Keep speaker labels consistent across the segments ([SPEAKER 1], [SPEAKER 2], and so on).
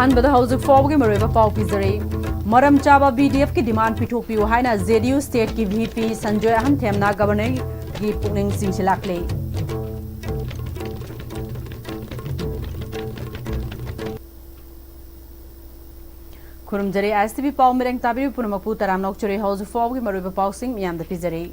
[SPEAKER 1] अहनबद हौजिक फाउबगी मरोइबा पाउ पिजरे मरम चाबा बीडीएफ की डिमांड पिथोकपियो हाइना जेडीयू स्टेट की वीपी संजय अहनथेमना गवर्नर की पुनिंग सिंगसिलाकले खुरुमजरे एसटीवी पाउ मिरेंग ताबिरि पुनमपु तराम नौचरे हौजिक फाउबगी मरोइबा पाउसिंग मियामदा पिजरे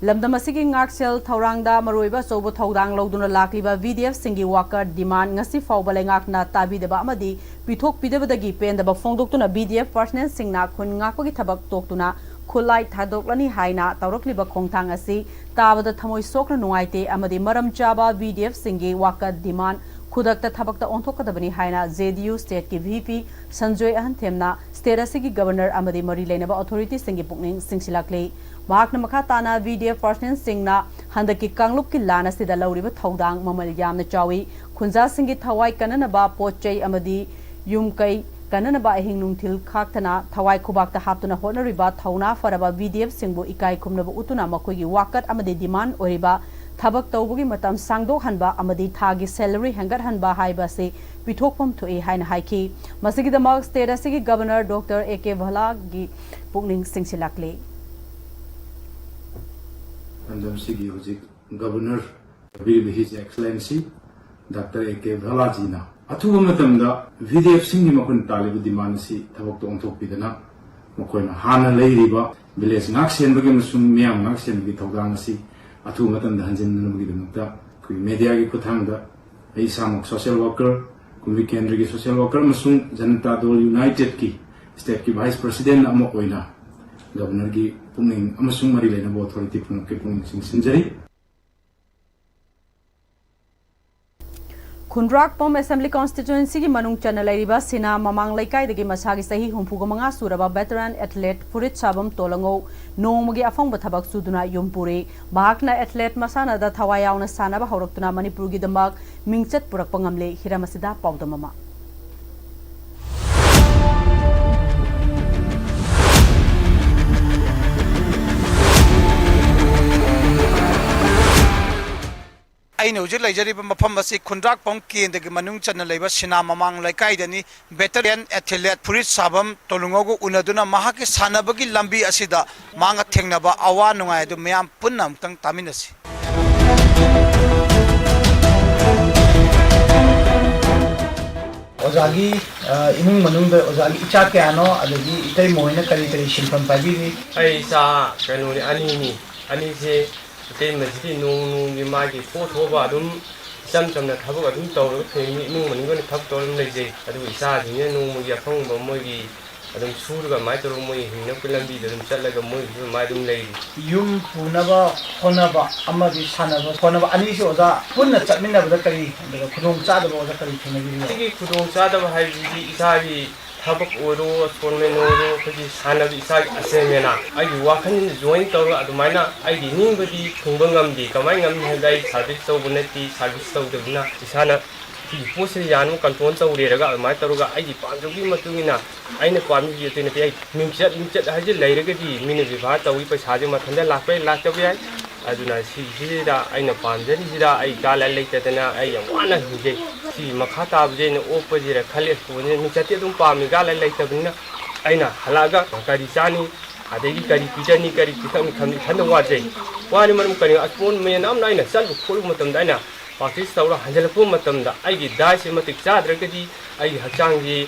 [SPEAKER 1] लमदम असिगी ngakchel thaurangda maroiba sobo thaudang loduna lakliba VDF singi worker demand ngasi fawba lengakna tabidaba amadi pithok pidabadagi pendaba fongdoktuna VDF personnel singna khun ngakpagi thabak toktuna khulai thadoklani haina tawrakliba khongthang asi tabada thamoi sokna nuaite amadi maram chaba VDF singi worker demand khudakta thabakta onthokadabani haina JDU state ki VP Sanjoy Ahanthemna state asigi governor amadi mari leinaba authority singi pukning singsilakle महाकना मखा ताना VDF personal सिंगना हंदकी कांगलुप की लाना सिदा लौरिबा थौदांग ममल यामना चावी खुंजा सिंगी थवाई कननबा पोचै अमदी युमकै कननबा अहिंग नुंथिल खाक्तना थवाई खुबाकता हापतुना होनरिबा थौना फरबा VDF सिंगबु इकाई खुमनबा उतुना मखोगी वाकत अमदी demand ओरिबा थबक तौबुगी मतम सांगदोक हनबा अमदी थागी salary हेंगत हनबा हाइबा से पिथोकपम थोई हाइना हाइकी मसिगिदमक स्टेट असिगी गवर्नर डॉक्टर AK भला गी पुकनिंग सिंगसिलाकले
[SPEAKER 2] Pandam Sigi Hujik Governor His Excellency Dr. AK Bhalajina. Atuamatamda VDF Singi Makun Talibu Dimanasi Tavok Ontok Pidana Mokoina Hana Ladiba Village Naxian Bagamsum Miam Naxian Vitogangasi Atumatam the Hansin Nugidamata Kui Media Kutanga Isamok social worker Kumi Kendrigi social worker Masum Janata Dol United Ki State Ki Vice President Amokoina Governor Gi Puning Amasung Marilena Authority Puning Sinjari
[SPEAKER 1] Kundrak Pom Assembly Constituency की मनुंग चनलैरिबा सिना ममांग लैकाइदगी मसागी सही हुंफुगमंगा सुरबा veteran athlete Furit Sabam Tolango नोंमगी अफंग थबक सुदुना युमपुरे bahakna athlete masana da थवायावना सानाबा हौरक्तुना मणिपुरगी दमक मिंगचत पुरकपा ngamle हिरामसिदा पाउदममा
[SPEAKER 3] अने हूँ लेजरीब मफम खुंद्राक पम केंद्र की मनुंग चन लेब सिना ममांग लेकाइदनी veteran athlete फुरित साबम तोलुंगोगु उनदुना Mahake सानबगी लंबी असिदा मांग थेंगनबा अवा नुंगाय दु मयाम पुन्ना अमतंग तामिनसि
[SPEAKER 4] ओजागी इमुंग मनुंग द ओजागी इचा क्यानो अदगी इतै मोइना करी करी शिल्पम पाबिनी
[SPEAKER 5] ऐ सा कनोनि अनि से ते मजदी नोंग मागी फोथोबा अदुम चम चमना थबक अदुम तौर फेमी इमुंग मनुंग थब तौर लेजे अदु इसा दिने नोंग याफंग मोगी अदुम सूरगा माइ तौर मोई हिन कुलंबी दम चलगा मोई माइ दुम लेई
[SPEAKER 4] युम पुनबा होनबा अमदी सानबा होनबा अनि से ओजा पुन्ना चटमिनबा करी खुदोंग चादबा ओजा करी थेनगी
[SPEAKER 5] तिगी खुदोंग चादबा हाइबी इसागी थबक ओरो टोर्नामेंट ओरो खजी सानब इसागी असेमेना आगी वाखन जॉइन तौर अदुमाइना आगी निंगबदी खुंबा ngamdi कमाइ ngamni हाइदाइ सर्विस तौबनति सर्विस तौदबना इसाना की पोसे यानु कंट्रोल तौरेरगा अदुमाइ तौरगा आगी पांजोगी मतुगिना आइना पामी येतेने पे मिंचत हाइजे लैरगदी मिने विवाह तौई पैसाजे मथंदा लापै लाचबे आइ अदुना सिदा आइना पांजरिदा आइ गाला लेतदना आइ वाना हिजे सी मखा ताबजे न ओपजिरा खले कोने मिचते दुम पामी गाला लेतबना आइना हलागा करी चानी अदेगी करी पिजनी करी किथम खमनि खंद वाजे वानि मरम करी अपोन मेन अम नाइना चल खोल मतम दाइना पार्टिस तौरा हंजलपो मतम दा आइगी दाइसे मतिक चाद्रगदी आइ हचांगी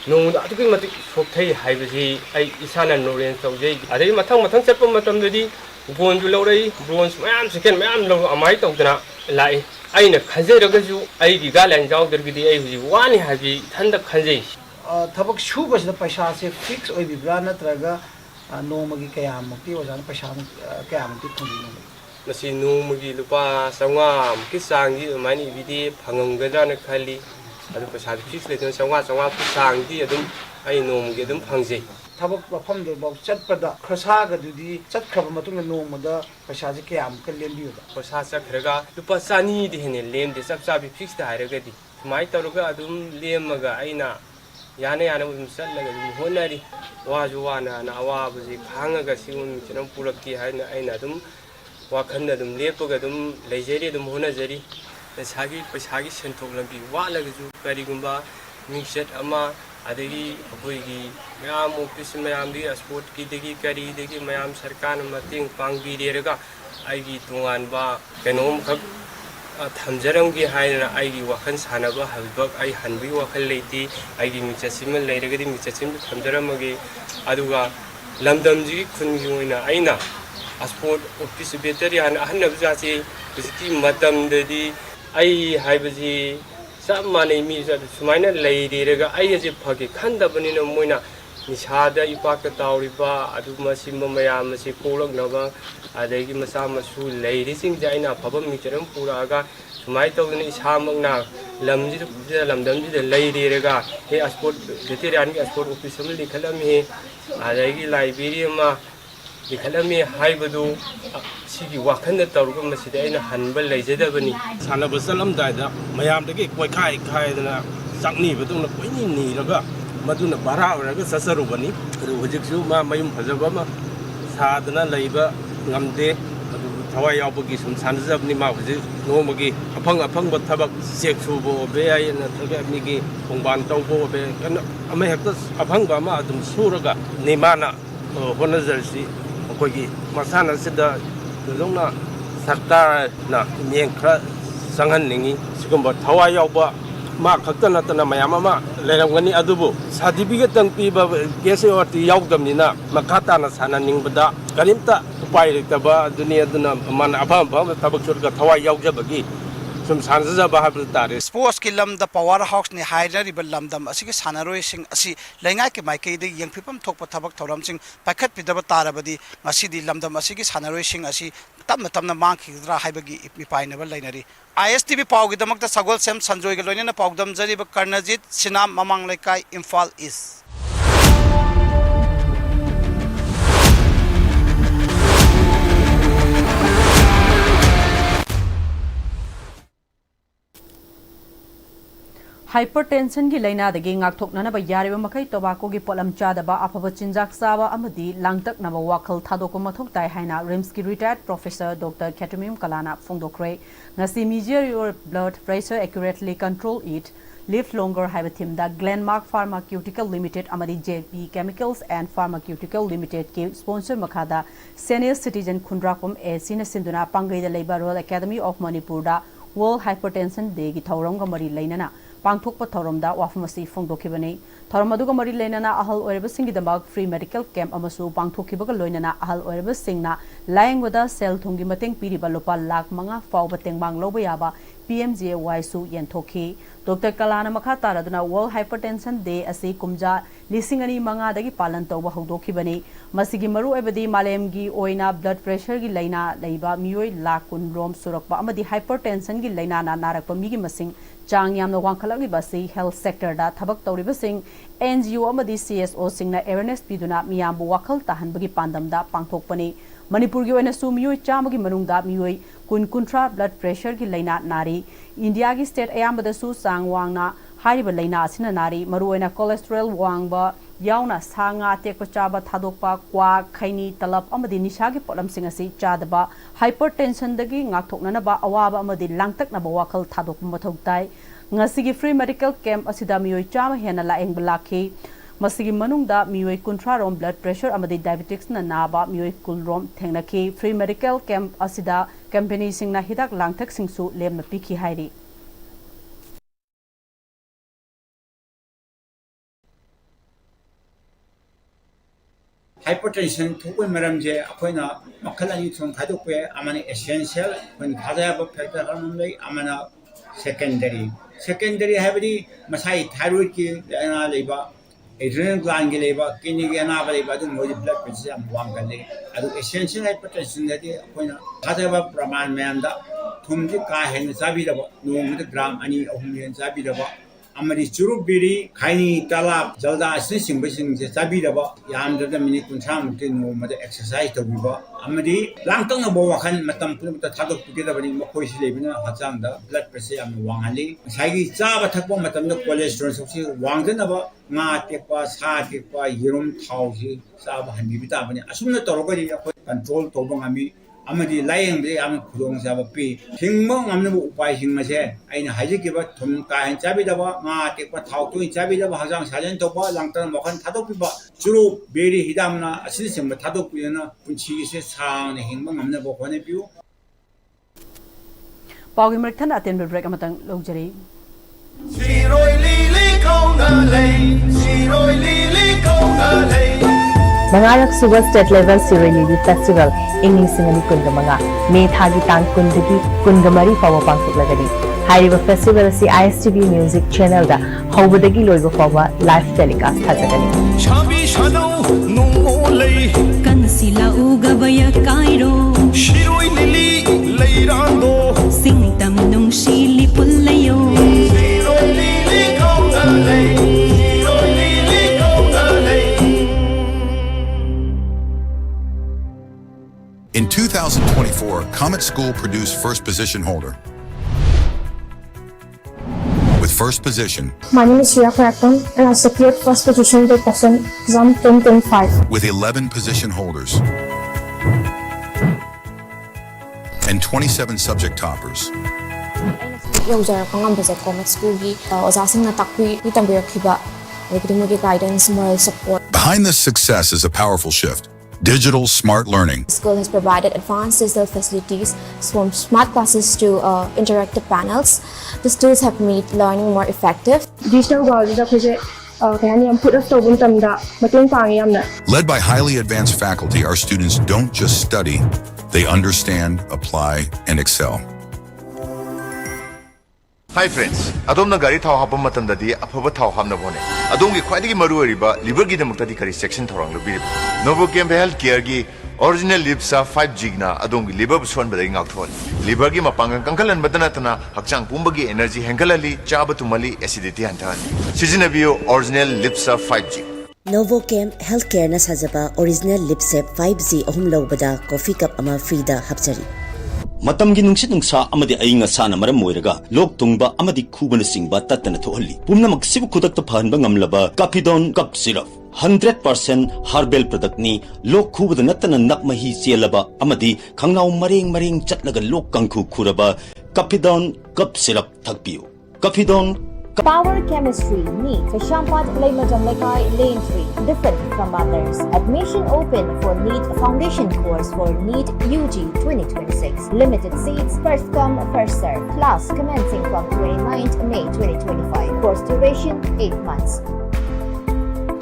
[SPEAKER 5] नोंग अदुगी मतिक सोथै हाइबजी आइ इसाना नोरेन तौजे अदे मथंग मथंग चप मतम ददी गोन जु लौरै ब्रोंज मयाम सेकेंड मयाम लौ अमाइ तौदना लाई आइना खंजेरगजु आइगी गालन जाउदरगदी आइ हुजी वानि हाबी थंद खंजे
[SPEAKER 4] थबक सुबसदा पैसा से फिक्स ओइबिब्रा नत्रगा नोमगी कयामक्ति ओजान पैसा कयामक्ति फंगिनो
[SPEAKER 5] मसी नोमगी लुपा संगा की सांगी मानि बिदि फंगमगदान खाली अदु पैसा फिक्स लेतन संगा सांगी अदुम आइ नोमगी अदुम फंगजे
[SPEAKER 4] थबक मफम दो बौ चटपदा खसागदुदी चटखब मतुंग नोमदा पैसा जे कयाम क लेंबियोदा
[SPEAKER 5] खसा चखरगा लुपा चानी दि हेने लेमदे चप चाबि फिक्स दा हायरगदी माइ तौरगा अदुम लेमगा आइना याने उदुम चलगा दुम होनारी वाजु वाना ना अवाबजी खांगगा सिगुन मिचनम पुरक्ति हायना आइना अदुम वाखन अदुम लेपगा अदुम लेजेरी अदुम होनाजरी पैसागी सेंथोक लंबी वालगजु करिगुंबा मिक्सट अमा adagi akoigi mayam office mayam di sport ki degi kari degi mayam sarkar mating pangbi derega aigi tungan ba kenom khak thamjaram gi haina aigi wakan sanaba halbak ai hanbi wakal leiti aigi michasim leirega di michasim thamjaram gi aduga lamdam ji khungi oina aina sport office beteri han ahanab jati bisiti matam dedi ai haibaji samane mi sa sumaina leirega ai je phagi khandabani na moina nisada ipaka tawriba aduma simma mayam si kolak naba adagi masa masu leiri sing jaina phaba mi charam puraga sumai tawni isamakna lamji lamdamji de leirega he sport beteri an sport office li khalami adagi library ma likhalami haibadu sigi wakhanda tawruga masida aina hanba leijadabani
[SPEAKER 6] sanaba salamdaida mayamdagi koi khai dana sakni baduna koini ni raga maduna bara raga sasarubani hujiksu ma mayum phajaba ma sadana leiba ngamde adu thawai yawbagi sum sanjabni ma hujik nomagi apang thabak chek subo be ai na thaga migi pongban tawbo be kana ama hekta apang ba ma adum suraga nimana honajarsi kogi masana sida longna sarkar na nyengkra sanghan ningi sigumba thawai yawba ma khakta natana mayam ama leramgani adubu certificate tang piba KSORT yawdamnina makhata na sana ningbada karimta upai riktaba dunia duna man abam tabak surga thawai yawjabagi sum sanjaba habl tare
[SPEAKER 3] sports ki lam da power house ni haira riba lamdam asigi sanaroi sing asi lengai ke mai ke de yangphipam thokpa thabak thoram sing pakhat pidaba tarabadi ngasi di lamdam asigi sanaroi sing asi tamna mangkhidra haibagi mi painaba lainari ISTV pawgi damak ta sagol sem sanjoy ga loina pawdam jariba karnajit sinam mamang lekai Imphal East
[SPEAKER 1] hypertension gi laina dagi ngakthokna ba yariba makai tobacco gi polam chadaba afaba chinjak sawa amadi langtak na ba wakhal thadokpa mathok tai haina rims ki retired professor Dr. Ketumim Kalana phongdokre ngasi measure your blood pressure accurately control it live longer have a theme da Glenmark Pharmaceutical Limited amadi JP Chemicals and Pharmaceutical Limited ke sponsor makhada senior citizen khundrapam a sina sinduna pangai da leiba Royal Academy of Manipur da World Hypertension Day gi thauram ga mari lainana pangthokpa thoromda wafamasi phongdokhibani thorom aduga mari leinana ahal oireba singidamak free medical camp amasu pangthokhibaga loinana ahal oireba singna laengwada sel thungi mateng piriba lopa lakh manga fawba tengbang loba yaba PMJY su yenthokhi Dr. Kalana makha taraduna World Hypertension Day asi kumja lisingani manga dagi palan tawba hawdokhibani masigi maru ebadi malemgi oina blood pressure gi laina leiba miyoi lakh kun rom surakpa amadi hypertension gi laina na narakpa migi masing chang yamna wangkhalagi basi health sector da thabak tawriba sing NGO amadi CSO singna awareness piduna miyambu wakhal tahanbagi pandamda pangthokpani Manipur gi oina su miyoi chamagi manungda miyoi kuntra blood pressure gi laina nari India gi state ayambada su sang wangna hariba laina asina nari maru oina cholesterol wangba yauna sanga tekpa chaba thadokpa kwa khaini talap amadi nisagi polam sing asi chadaba hypertension dagi ngakthokna ba awaba amadi langtakna ba wakhal thadokpa mathoktai ngasigi free medical camp asida miyoi chama hena laeng balakhi masigi manungda miyoi kuntra rom blood pressure amadi diabetics na naba miyoi kulrom thengnaki free medical camp asida company singna hidak langthak singsu lemna pikhi hairi
[SPEAKER 7] hypertension thukwe maram je akoina makhal ani thong khadukwe amani essential when khadaya factor anumlei amana secondary habidi masai thyroid ki ana leiba adrenal gland ki leiba kidney ki ana leiba adu modi blood pressure am wang galle adu essential hypertension dadi akoina khadaya praman mayamda thumji ka hen sabi da no gram ani ahum yen sabi da amadi churuk biri khaini talab jalda asni singbasing je sabi da yam da mini kuncha mukte no ma exercise to biba amadi langtang na bo wakhan matam pun ta thadok pike da bani makoi si lebina hachang da blood pressure am wangali saigi chaba thakpo matam da cholesterol soksi wangda na ba nga tekpa sa tekpa yirum thau si chaba hanbi ta bani asumna torogari control to bangami amadi layeng de am khudong sa ba pi hingmong amna bu upai hing ma se aina haji ki ba thum ka han chabi da ba nga te pa thau tu chabi da ba hajang sajen to ba langtan mo khan thadok pi ba churu beri hidam na asil sem thadok pi na punchi se sang ne hingmong amna bo khone piu
[SPEAKER 1] Pawgi Merthan aten break amatang logjari
[SPEAKER 8] Siroi lili kong na lay, siroi lili kong na lay.
[SPEAKER 9] Mangarak Sugar State Level Siroi Lili Festival ingning singani kunga mga May thagi tang kundagi kungamari fawa pangtuklagani. Hairiba festival si ISTV Music Channel da hawbadagi loiba fawa live telecast thajagani.
[SPEAKER 8] Chabi shano nungo lay,
[SPEAKER 10] Kansila ugabaya kairo.
[SPEAKER 8] siroi lili lay rando.
[SPEAKER 10] Singtam nung shili pulayo.
[SPEAKER 8] Siroi lili kong na lay, siroi lili kong na lay.
[SPEAKER 11] In 2024, Comet School produced first position holder. With first position,
[SPEAKER 12] My name is Shreya Karakam and I secured first position to question exam 2025.
[SPEAKER 11] with 11 position holders and 27 subject toppers.
[SPEAKER 12] 여우자라고 한번에 Comet School이 어자생나 딱비 이tambirakhiba like guidance moral support.
[SPEAKER 11] Behind this success is a powerful shift. Digital smart learning.
[SPEAKER 12] The school has provided advanced digital facilities from smart classes to interactive panels. The tools have made learning more effective. Digital world is
[SPEAKER 11] Led by highly advanced faculty, our students don't just study, they understand, apply, and excel.
[SPEAKER 13] Hi friends, adom gari thau hapam matam dadi aphaba thau hamna bone. Adom gi khwadi gi maru riba liver gi damukta di kari section thorang lo bir. Novochem health care gi original lipsa 5G na adom gi liver buson badai ngak thol. Liver gi mapangang kangkalan badana tana hakchang pumba gi energy hengalali chaba tumali acidity hantan. Season bio original lipsa 5G.
[SPEAKER 14] Novochem Healthcare na sajaba original lipsep 5G ahum lobada coffee cup ama free da hapchari.
[SPEAKER 15] Matamgi nungsit nungsa amadi ayinga sana maram moiraga lok tungba amadi khubana singba tatana thohalli pumna maksibu khudakta phanba ngamlaba Capidon cup syrup 100% herbal product ni lok khubada natana nakmahi chelaba amadi khangnau mareng chatlaga lok kangkhu khuraba Capidon cup syrup thakpiu. Capidon
[SPEAKER 16] Power Chemistry, NEET, Kashampat Lekai Lane 3, different from others. Admission open for NEET Foundation course for NEET UG 2026. Limited seats, first come, first serve. Class commencing from 29th May 2025. Course duration 8 months.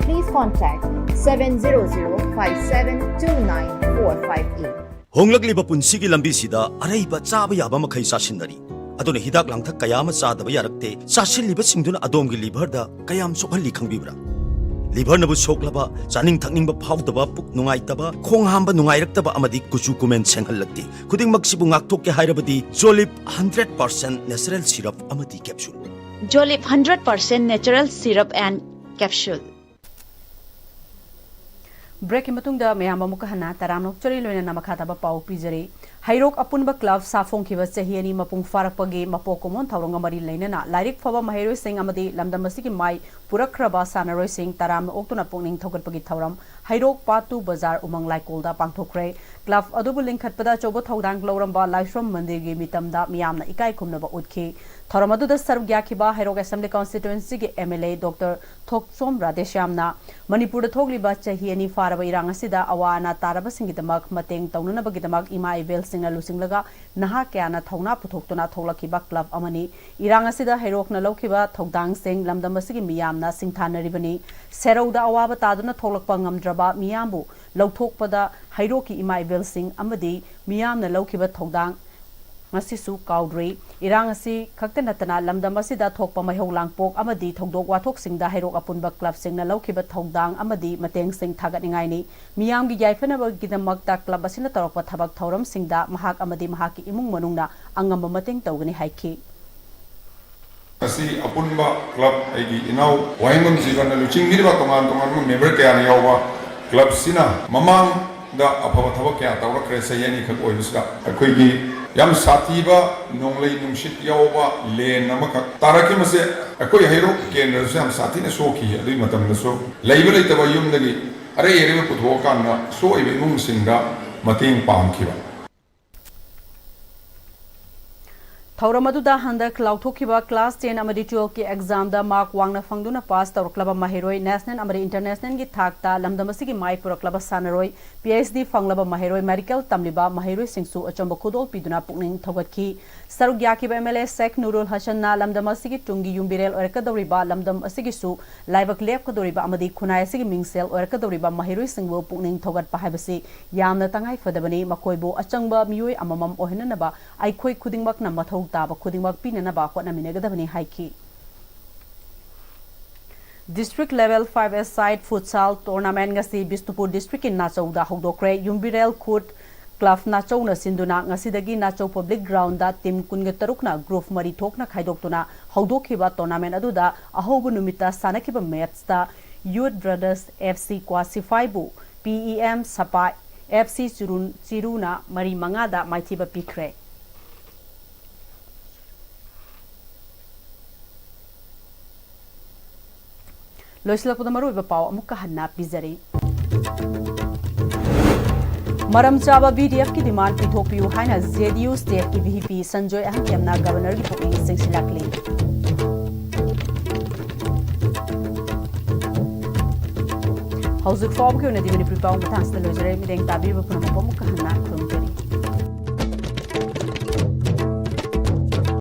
[SPEAKER 16] Please contact 700-5729-458.
[SPEAKER 15] Honglakliba punsigi lambi sida araiba chaba yaba makhai sasinari. Adone hidak langthak kayama sadaba yarakte sasilliba singduna adomgi liver da kayam sokhalli khangbibra. Liver nabu soklaba chaning thakningba phawdaba puk nungaitaba khong hamba nungairaktaba amadi kuchu kumen senghallakti khuding maksibu ngaktokke hairabadi Jolip 100% natural syrup amadi capsule.
[SPEAKER 17] Jolip 100% natural syrup and capsule.
[SPEAKER 1] Break matungda mayam amuka hana taramnok chori loina namakhataba pau pijari hairok apunba club safong khiba chahiani mapung farakpagi mapokomon thawronga mari leinana lairik phaba maheroi sing amadi lamdamasiki mai purakraba sanaroi sing taram oktuna pungning thogatpagi thawram hairok patu bazar umang laikolda pangthokre club adubu lingkhatpada chobo thawdang loramba laishram mandir gi mitamda miyamna ikai khumnaba utkhi thoramadu sarv gyakhiba hairok assembly constituency gi MLA Dr. Thoksom Radeshyamna Manipur thogliba chahiani faraba irang asida awana taraba singidamak mateng taunanabagi ima ivel singna lusinglaga naha kyana thawna puthoktuna tholakhiba club amani irang asida hairokna lokhiba thawdang sing lamdamasigi miyamna singthanaribani serauda awaba taduna tholakpa ngamdraba miyambu lauthokpada hairoki ima ivel sing amadi miyamna lokhiba thawdang ngasisu kaudri irang asi khaktanatana lamdam asida thokpa mahau langpok amadi thongdok wathok singda hairok apunba club singna lokhiba thongdang amadi mateng sing thagatningai ni miyamgi yaifana gidamakta club asina torokpa thabak thoram singda mahak amadi mahaki imung manungna angamba mateng tawgani haiki
[SPEAKER 18] asi apunba club aigi inau waingam jigana luching mirba tongan member kaya ni yawa club sina mamang da apaba thabak kaya tawra kresa yani khak oibusga akoigi yam satiba nonglei nungsit yawa len namaka taraki mase akoi hairo kendra se am satina soki adui matam na so leiba leitaba yumdagi are ere putho kana so ibe mung singa mating pam khiba
[SPEAKER 1] ꯊꯧꯔꯝ ꯑꯗꯨꯗ ꯍꯟꯗꯛ ꯂꯥꯎꯊꯣꯛꯈꯤꯕ class 10 ꯑꯃꯗꯤ 12 ꯒꯤ ꯑꯦꯛꯖꯥꯝꯗ mark ꯋꯥꯡꯅ ꯐꯪꯗꯨꯅ pass ꯇꯧꯔꯛꯂꯕ ꯃꯍꯩꯔꯣꯏ national ꯑꯃꯗꯤ ꯏꯟꯇꯔꯅꯦꯁꯅꯦꯜꯒꯤ ꯊꯥꯛꯇ ꯂꯝꯗꯝ ꯑꯁꯤꯒꯤ ꯃꯥꯏ ꯄꯨꯔꯛꯂꯕ ꯁꯥꯟꯅꯔꯣꯏ PhD ꯐꯪꯂꯕ ꯃꯍꯩꯔꯣꯏ ꯃꯦꯗꯤꯀꯦꯜ ꯇꯝꯂꯤꯕ ꯃꯍꯩꯔꯣꯏꯁꯤꯡꯁꯨ ꯑꯆꯝꯕ ꯈꯨꯗꯣꯜ ꯄꯤꯗꯨꯅ ꯄꯨꯛꯅꯤꯡ ꯊꯧꯒꯠꯈꯤ ꯁꯔꯨꯛ ꯌꯥꯈꯤꯕ MLA ꯁꯦꯈ ꯅꯨꯔꯨꯜ ꯍꯁꯟꯅ ꯂꯝꯗꯝ ꯑꯁꯤꯒꯤ ꯇꯨꯡꯒꯤ ꯌꯨꯝꯕꯤꯔꯦꯜ ꯑꯣꯏꯔꯛꯀꯗꯧꯔꯤꯕ ꯂꯝꯗꯝ ꯑꯁꯤꯒꯤꯁꯨ ꯂꯥꯏꯕꯛ ꯂꯦꯞꯀꯗꯧꯔꯤꯕ ꯑꯃꯗꯤ ꯈꯨꯟꯅꯥꯏ ꯑꯁꯤꯒꯤ ꯃꯤꯡꯁꯦꯜ ꯑꯣꯏꯔꯛꯀꯗꯧꯔꯤꯕ ꯃꯍꯩꯔꯣꯏꯁꯤꯡꯕꯨ ꯄꯨꯛꯅꯤꯡ ꯊꯧꯒꯠꯄ ꯍꯥꯏꯕꯁꯤ ꯌꯥꯝꯅ ꯇꯉꯥꯏꯐꯗꯕꯅꯤ ꯃꯈꯣꯏꯕꯨ ꯑꯆꯪꯕ ꯃꯤꯑꯣꯏ ꯑꯃꯃꯝ ꯑꯣꯏꯍꯟꯅꯅꯕ ꯑꯩꯈꯣꯏ ꯈꯨꯗꯤꯡꯃꯛꯅ ꯃꯊꯧ ꯇꯥꯕ ꯈꯨꯗꯤꯡꯃꯛ ꯄꯤꯅꯅꯕ ꯍꯣꯠꯅꯃꯤꯟꯅꯒꯗꯕꯅꯤ ꯍꯥꯏꯈꯤ District Level 5-a-side Futsal Tournament ngasi Bisnupur District in Nachauda hogdokre Yumbirel Khut Club Nachau sinduna ngasidagi Nachau Public Ground da team kungetarukna group mari thokna khaidoktuna hogdokhiba tournament aduda ahobu numita sanakiba match da Youth Brothers FC Quasify bu PEM Sapa FC Chiruna mari mangada maithiba pikre Loislapudha maruiba pau amukka hanna pizari Maram chaba BDF ki demand pithopiu haina ZDU state ki VP Sanjoy Ahmedna governor ki pukling singsilakli Hauzik fawb ki ona dimani pripau matang sta lojare mideng tabi ba puna mukka hanna khumjari